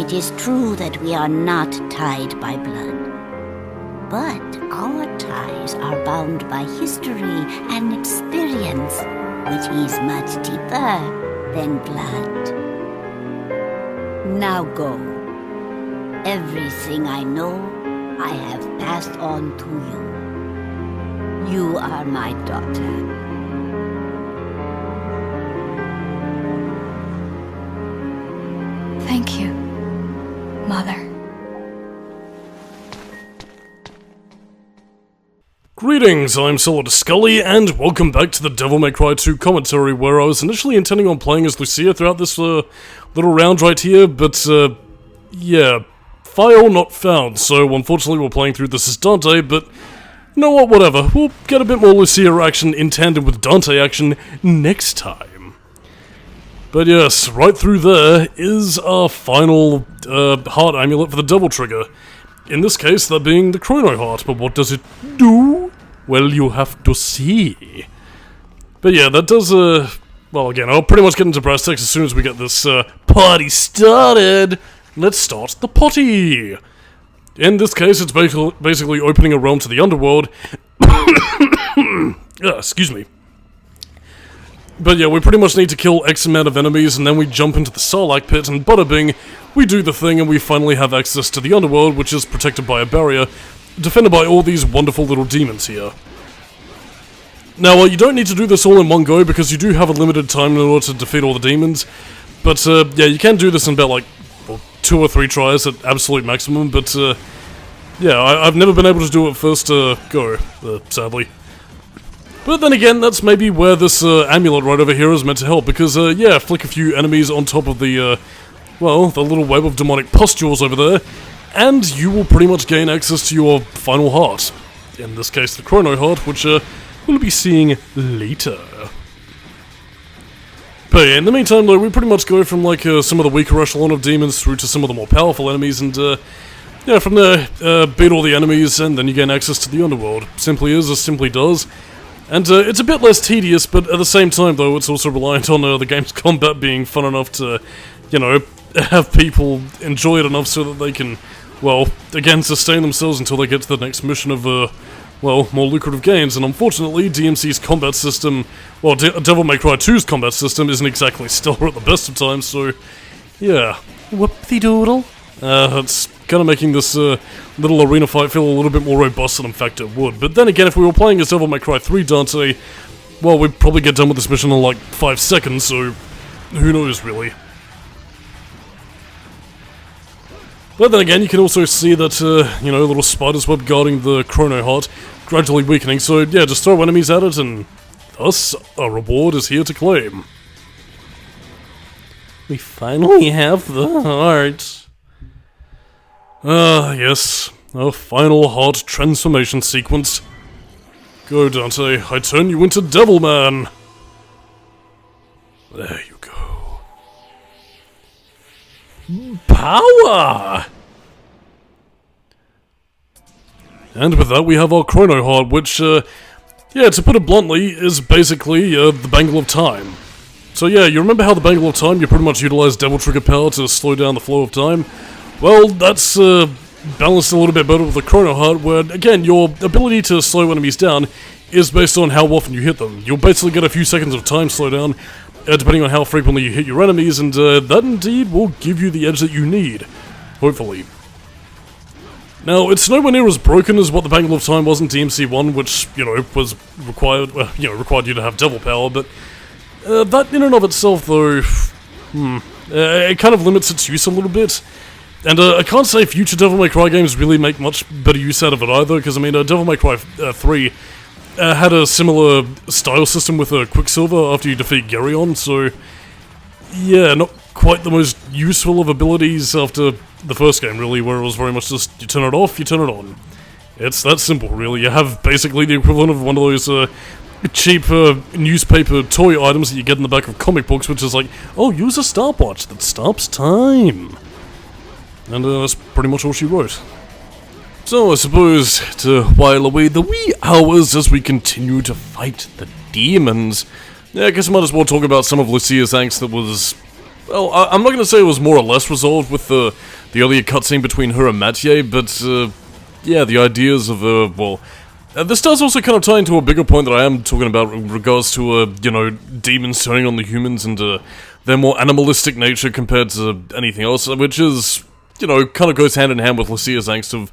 It is true that we are not tied by blood, but our ties are bound by history and experience, which is much deeper than blood. Now go. Everything I know, I have passed on to you. You are my daughter. Thank you, Mother. Greetings, I'm Solidus-Skully, and welcome back to the Devil May Cry 2 commentary, where I was initially intending on playing as Lucia throughout this little round right here, but yeah, file not found, so unfortunately we're playing through this as Dante, but you know what, whatever, we'll get a bit more Lucia action in tandem with Dante action next time. But yes, right through there is our final heart amulet for the Devil Trigger. In this case, that being the Chrono Heart, but what does it do? Well, you have to see. But yeah, that does, well again, I'll pretty much get into brass tacks as soon as we get this party started. Let's start the potty. In this case, it's basically opening a realm to the underworld. Excuse me. But yeah, we pretty much need to kill X amount of enemies, and then we jump into the Sarlacc pit, and bada bing, we do the thing, and we finally have access to the underworld, which is protected by a barrier, defended by all these wonderful little demons here. Now, you don't need to do this all in one go, because you do have a limited time in order to defeat all the demons, but yeah, you can do this in about, like, well, 2 or 3 tries at absolute maximum, but yeah, I've never been able to do it first go, sadly. But then again, that's maybe where this amulet right over here is meant to help, because, yeah, flick a few enemies on top of the, well, the little web of demonic pustules over there, and you will pretty much gain access to your final heart. In this case, the Chrono Heart, which, we'll be seeing later. But yeah, in the meantime, though, we pretty much go from, like, some of the weaker echelon of demons through to some of the more powerful enemies, and, yeah, from there, beat all the enemies, and then you gain access to the underworld. Simply is, as simply does. And it's a bit less tedious, but at the same time, though, it's also reliant on the game's combat being fun enough to, you know, have people enjoy it enough so that they can, well, again, sustain themselves until they get to the next mission of, well, more lucrative gains. And unfortunately, DMC's combat system, well, Devil May Cry 2's combat system isn't exactly stellar at the best of times, so, yeah. Whoop-de-doodle. That's kind of making this little arena fight feel a little bit more robust than in fact it would. But then again, if we were playing as Devil May Cry 3 Dante, well, we'd probably get done with this mission in like 5 seconds, so who knows really. But then again, you can also see that, you know, little spider's web guarding the Chrono Heart, gradually weakening, so yeah, just throw enemies at it and thus a reward is here to claim. We finally have the heart. Ah, yes, our final heart transformation sequence. Go, Dante, I turn you into Devilman! There you go. Power! And with that, we have our Chrono Heart, which, yeah, to put it bluntly, is basically, the Bangle of Time. So yeah, you remember how the Bangle of Time, you pretty much utilize Devil Trigger power to slow down the flow of time? Well, that's balanced a little bit better with the Chrono Heart, where, again, your ability to slow enemies down is based on how often you hit them. You'll basically get a few seconds of time slowdown, depending on how frequently you hit your enemies, and that indeed will give you the edge that you need, hopefully. Now, it's nowhere near as broken as what the Bangle of Time was in DMC1, which, you know, was required, you know, required you to have devil power, but that in and of itself, though, it kind of limits its use a little bit. And I can't say future Devil May Cry games really make much better use out of it either, because I mean, Devil May Cry 3 had a similar style system with Quicksilver after you defeat Geryon, so yeah, not quite the most useful of abilities after the first game really, where it was very much just, you turn it off, you turn it on. It's that simple really. You have basically the equivalent of one of those cheap newspaper toy items that you get in the back of comic books, which is like, oh, use a stopwatch that stops time. And that's pretty much all she wrote. So I suppose, to while away the wee hours as we continue to fight the demons, yeah, I guess I might as well talk about some of Lucia's angst that was, well, I'm not going to say it was more or less resolved with the earlier cutscene between her and Mathieu, but, yeah, the ideas of, well... this does also kind of tie into a bigger point that I am talking about in regards to, you know, demons turning on the humans and, their more animalistic nature compared to anything else, which is, you know, kind of goes hand in hand with Lucia's angst of,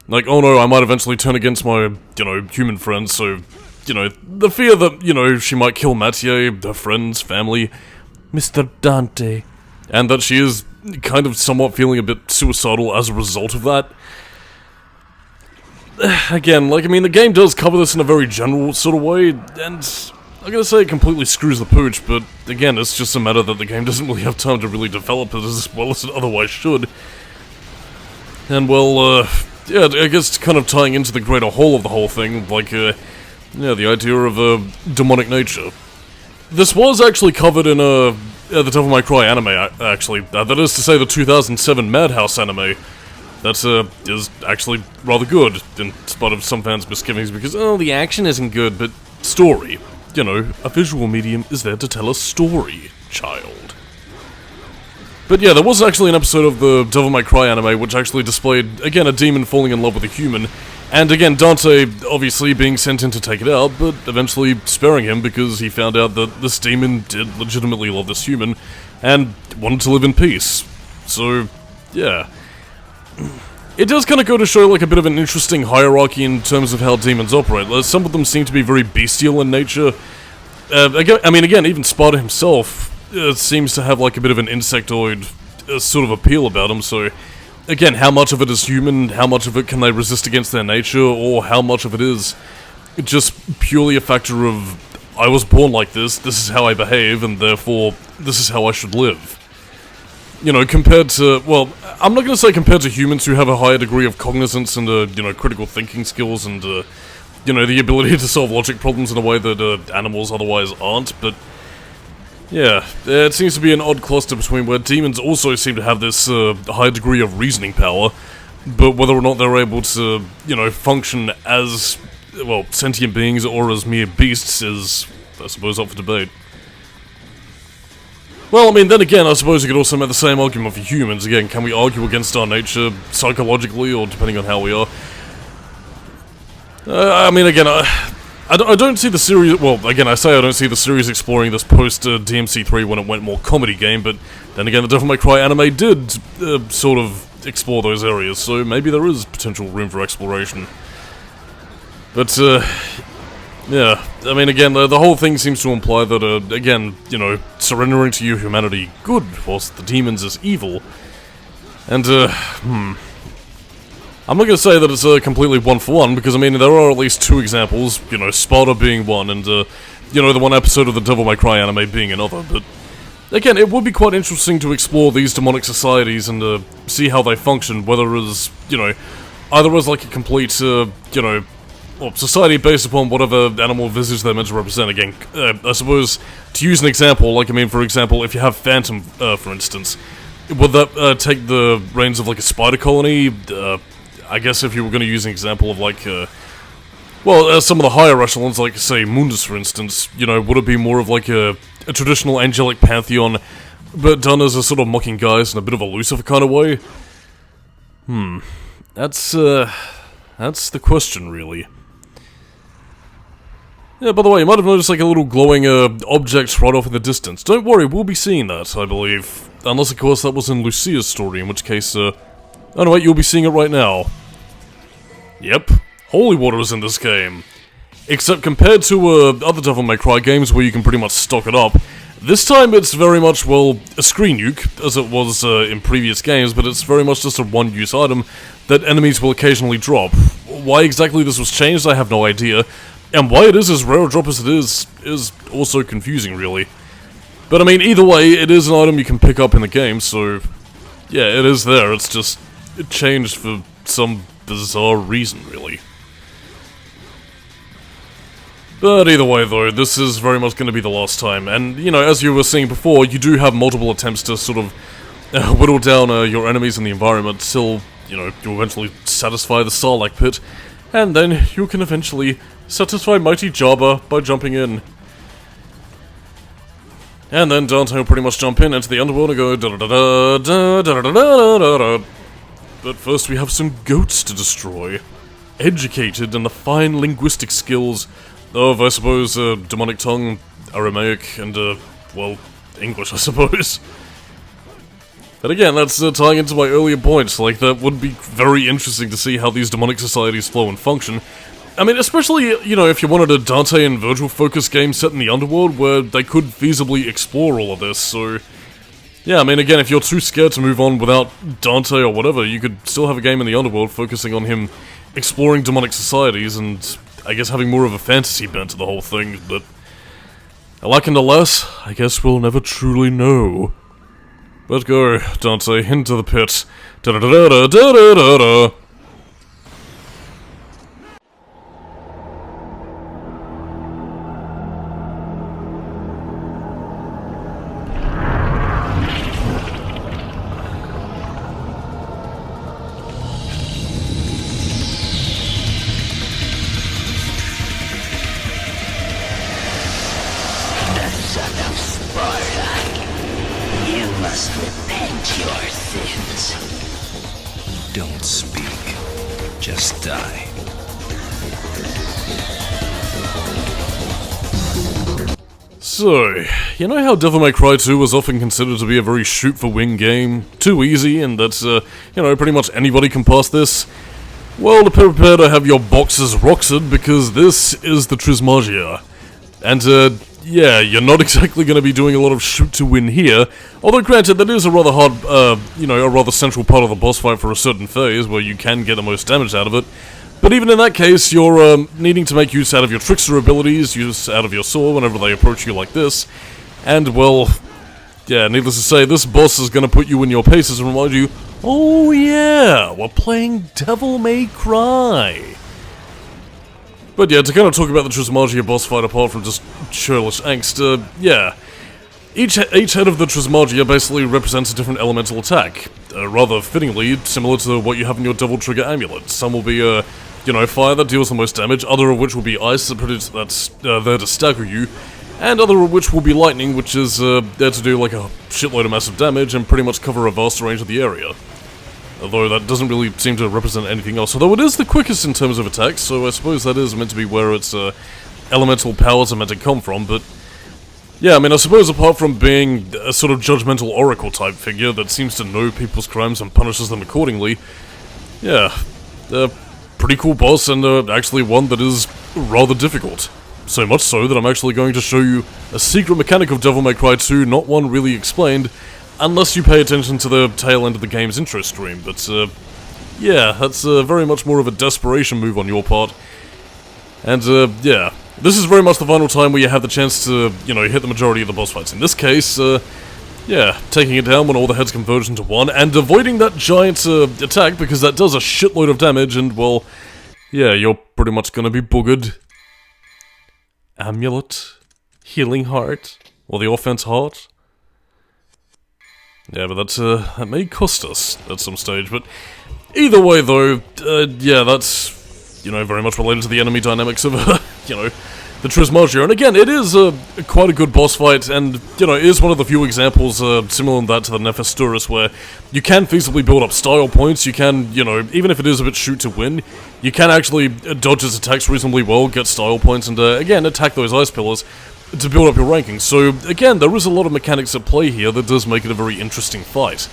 like, oh no, I might eventually turn against my, you know, human friends, so, you know, the fear that, you know, she might kill Mathieu, her friends, family, Mr. Dante, and that she is kind of somewhat feeling a bit suicidal as a result of that. Again, like, I mean, the game does cover this in a very general sort of way, and I'm gonna say it completely screws the pooch, but again, it's just a matter that the game doesn't really have time to really develop it as well as it otherwise should. And, well, yeah, I guess kind of tying into the greater whole of the whole thing, like, yeah, the idea of, demonic nature. This was actually covered in, the Devil May Cry anime, actually. That is to say, the 2007 Madhouse anime. That, is actually rather good, in spite of some fans' misgivings, because, oh, the action isn't good, but story. You know, a visual medium is there to tell a story, child. But yeah, there was actually an episode of the Devil May Cry anime which actually displayed, again, a demon falling in love with a human, and again, Dante obviously being sent in to take it out, but eventually sparing him because he found out that this demon did legitimately love this human, and wanted to live in peace. So, yeah. It does kind of go to show, like, a bit of an interesting hierarchy in terms of how demons operate. Some of them seem to be very bestial in nature. I mean, again, even Sparta himself seems to have, like, a bit of an insectoid sort of appeal about him, so... Again, how much of it is human, how much of it can they resist against their nature, or how much of it is just purely a factor of, I was born like this is how I behave, and therefore, this is how I should live. You know, compared to, well, I'm not going to say compared to humans who have a higher degree of cognizance and, you know, critical thinking skills and, you know, the ability to solve logic problems in a way that, animals otherwise aren't, but, yeah, it seems to be an odd cluster between where demons also seem to have this, high degree of reasoning power, but whether or not they're able to, you know, function as, well, sentient beings or as mere beasts is, I suppose, up for debate. Well, I mean, then again, I suppose you could also make the same argument for humans. Again, can we argue against our nature psychologically, or depending on how we are? I mean, again, I don't see the series... Well, again, I say I don't see the series exploring this post-DMC3 when it went more comedy game, but then again, the Devil May Cry anime did sort of explore those areas, so maybe there is potential room for exploration. But, yeah, I mean, again, the whole thing seems to imply that, again, you know, surrendering to your humanity good, whilst the demons is evil. And, I'm not gonna say that it's completely one-for-one, because, I mean, there are at least two examples, you know, Sparta being one, and, you know, the one episode of the Devil May Cry anime being another, but... Again, it would be quite interesting to explore these demonic societies and, see how they function, whether as, you know, either as, like, a complete, you know... Well, society based upon whatever animal visage they're meant to represent. Again, I suppose, to use an example, like, I mean, for example, if you have Phantom, for instance, would that, take the reins of, like, a spider colony? I guess if you were going to use an example of, like, well, some of the higher echelons, like, say, Mundus, for instance, you know, would it be more of, like, a traditional angelic pantheon, but done as a sort of mocking guise in a bit of a Lucifer kind of way? That's the question, really. Yeah, by the way, you might have noticed, like, a little glowing, object right off in the distance. Don't worry, we'll be seeing that, I believe. Unless, of course, that was in Lucia's story, in which case, oh no, wait, you'll be seeing it right now. Yep, holy water is in this game. Except compared to, other Devil May Cry games where you can pretty much stock it up, this time it's very much, well, a screen nuke, as it was, in previous games, but it's very much just a one-use item that enemies will occasionally drop. Why exactly this was changed, I have no idea. And why it is as rare a drop as it is also confusing, really. But I mean, either way, it is an item you can pick up in the game, so... Yeah, it is there, it's just... It changed for some bizarre reason, really. But either way, though, this is very much going to be the last time, and, you know, as you were saying before, you do have multiple attempts to sort of... whittle down your enemies in the environment till, you know, you eventually satisfy the Sarlacc pit, and then you can eventually... satisfy Mighty Jabba by jumping in. And then Dante will pretty much jump in into the underworld and go da-da-da-da-da-da-da-da-da-da-da. But first we have some goats to destroy. Educated in the fine linguistic skills of, I suppose, demonic tongue, Aramaic, and, well, English, I suppose. But again, that's tying into my earlier points, like, that would be very interesting to see how these demonic societies flow and function. I mean, especially, you know, if you wanted a Dante and Virgil-focused game set in the underworld where they could feasibly explore all of this, so... Yeah, I mean, again, if you're too scared to move on without Dante or whatever, you could still have a game in the underworld focusing on him exploring demonic societies and, I guess, having more of a fantasy bent to the whole thing, but... Alack and alas, I guess we'll never truly know. But go, Dante, into the pit. Da-da-da-da-da-da-da-da! Don't speak. Just die. So, you know how Devil May Cry 2 was often considered to be a very shoot-for-win game? Too easy, and that's, you know, pretty much anybody can pass this? Well, prepare to have your boxes roxed, because this is the Trismagia. And, yeah, you're not exactly going to be doing a lot of shoot-to-win here, although granted, that is a rather hard, you know, a rather central part of the boss fight for a certain phase, where you can get the most damage out of it. But even in that case, you're, needing to make use out of your trickster abilities, use out of your sword whenever they approach you like this, and, well, yeah, needless to say, this boss is going to put you in your paces and remind you, oh yeah, we're playing Devil May Cry. But yeah, to kind of talk about the Trismagia boss fight apart from just churlish angst, yeah. Each head of the Trismagia basically represents a different elemental attack. Rather fittingly, similar to what you have in your Devil Trigger amulet. Some will be, you know, fire that deals the most damage, other of which will be ice that's there to stagger you, and other of which will be lightning, which is there to do like a shitload of massive damage and pretty much cover a vast range of the area. Although that doesn't really seem to represent anything else. Although it is the quickest in terms of attacks, so I suppose that is meant to be where its elemental powers are meant to come from, but... Yeah, I mean, I suppose apart from being a sort of judgmental oracle type figure that seems to know people's crimes and punishes them accordingly, yeah, pretty cool boss, and actually one that is rather difficult. So much so that I'm actually going to show you a secret mechanic of Devil May Cry 2, not one really explained, unless you pay attention to the tail end of the game's intro stream, but, yeah, that's very much more of a desperation move on your part. And, yeah, this is very much the final time where you have the chance to, you know, hit the majority of the boss fights. In this case, yeah, taking it down when all the heads converge into one, and avoiding that giant, attack, because that does a shitload of damage, and, well, yeah, you're pretty much gonna be boogered. Amulet? Healing Heart? Or the Offense Heart? Yeah, but that's, that may cost us at some stage, but either way, though, yeah, that's, you know, very much related to the enemy dynamics of, you know, the Trismagia. And again, it is, quite a good boss fight, and, you know, it is one of the few examples, similar in that to the Nephesturus, where you can feasibly build up style points, you can, you know, even if it is a bit shoot to win, you can actually dodge its attacks reasonably well, get style points, and, again, attack those ice pillars to build up your rankings. So, again, there is a lot of mechanics at play here that does make it a very interesting fight.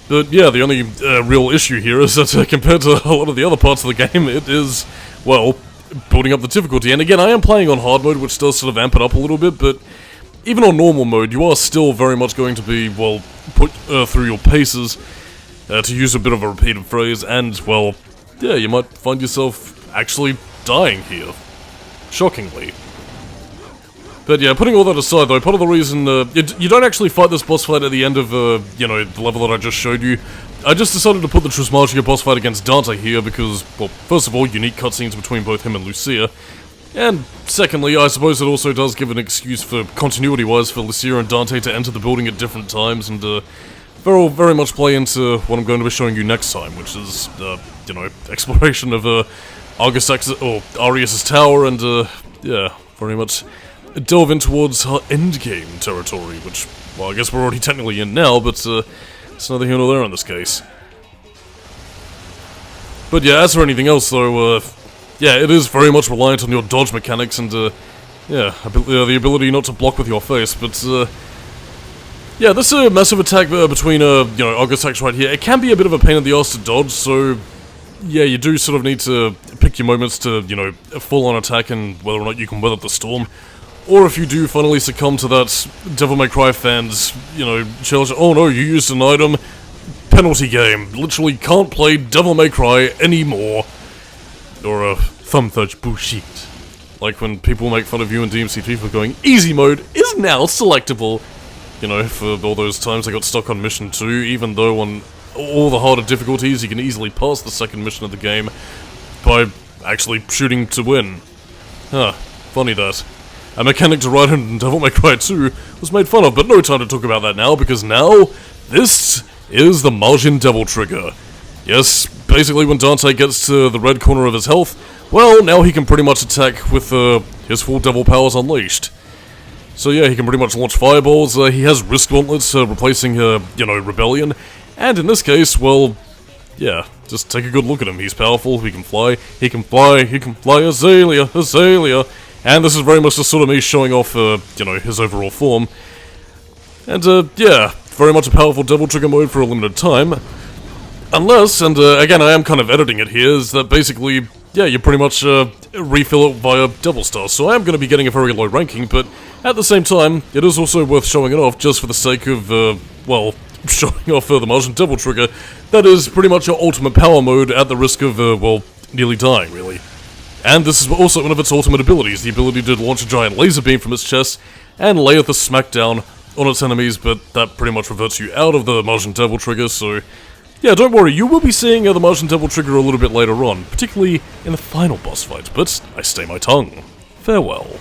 But, yeah, the only real issue here is that compared to a lot of the other parts of the game, it is, well, building up the difficulty. And again, I am playing on hard mode, which does sort of amp it up a little bit, but even on normal mode, you are still very much going to be, well, put through your paces, to use a bit of a repeated phrase, and, well, yeah, you might find yourself actually dying here. Shockingly. But yeah, putting all that aside though, part of the reason, you don't actually fight this boss fight at the end of, you know, the level that I just showed you. I just decided to put the Trismagia boss fight against Dante here because, well, first of all, unique cutscenes between both him and Lucia, and secondly, I suppose it also does give an excuse for continuity-wise for Lucia and Dante to enter the building at different times, and, very much play into what I'm going to be showing you next time, which is, you know, exploration of, Arius' tower, and, yeah, very much delve in towards our endgame territory, which, well, I guess we're already technically in now, but it's neither here nor there in this case. But yeah, as for anything else though, yeah, it is very much reliant on your dodge mechanics and, yeah, the ability not to block with your face, but, yeah, this massive attack between, you know, Argus attacks right here, it can be a bit of a pain in the ass to dodge, so yeah, you do sort of need to pick your moments to, you know, full-on attack and whether or not you can weather the storm. Or if you do finally succumb to that Devil May Cry fans, you know, challenge, oh no, you used an item, penalty game, literally can't play Devil May Cry anymore. Or a thumb touch bullshit. Like when people make fun of you in DMC3 for going, easy mode is now selectable. You know, for all those times I got stuck on mission 2, even though on all the harder difficulties you can easily pass the second mission of the game by actually shooting to win. Huh, funny that. A mechanic to ride in Devil May Cry 2 was made fun of, but no time to talk about that now, because now, this is the Margin Devil Trigger. Yes, basically when Dante gets to the red corner of his health, well, now he can pretty much attack with his full devil powers unleashed. So yeah, he can pretty much launch fireballs, he has wrist gauntlets replacing, you know, Rebellion, and in this case, well, yeah, just take a good look at him. He's powerful, he can fly, Azalea, Azalea. And this is very much just sort of me showing off, you know, his overall form. And, yeah, very much a powerful Devil Trigger mode for a limited time. Unless, and again, I am kind of editing it here, is that basically, yeah, you pretty much refill it via Devil Stars. So I am going to be getting a very low ranking, but at the same time, it is also worth showing it off just for the sake of, well, showing off the Martian Devil Trigger. That is pretty much your ultimate power mode at the risk of, well, nearly dying, really. And this is also one of its ultimate abilities, the ability to launch a giant laser beam from its chest and layeth a smackdown on its enemies, but that pretty much reverts you out of the Martian Devil Trigger, so yeah, don't worry, you will be seeing the Martian Devil Trigger a little bit later on, particularly in the final boss fight, but I stay my tongue. Farewell.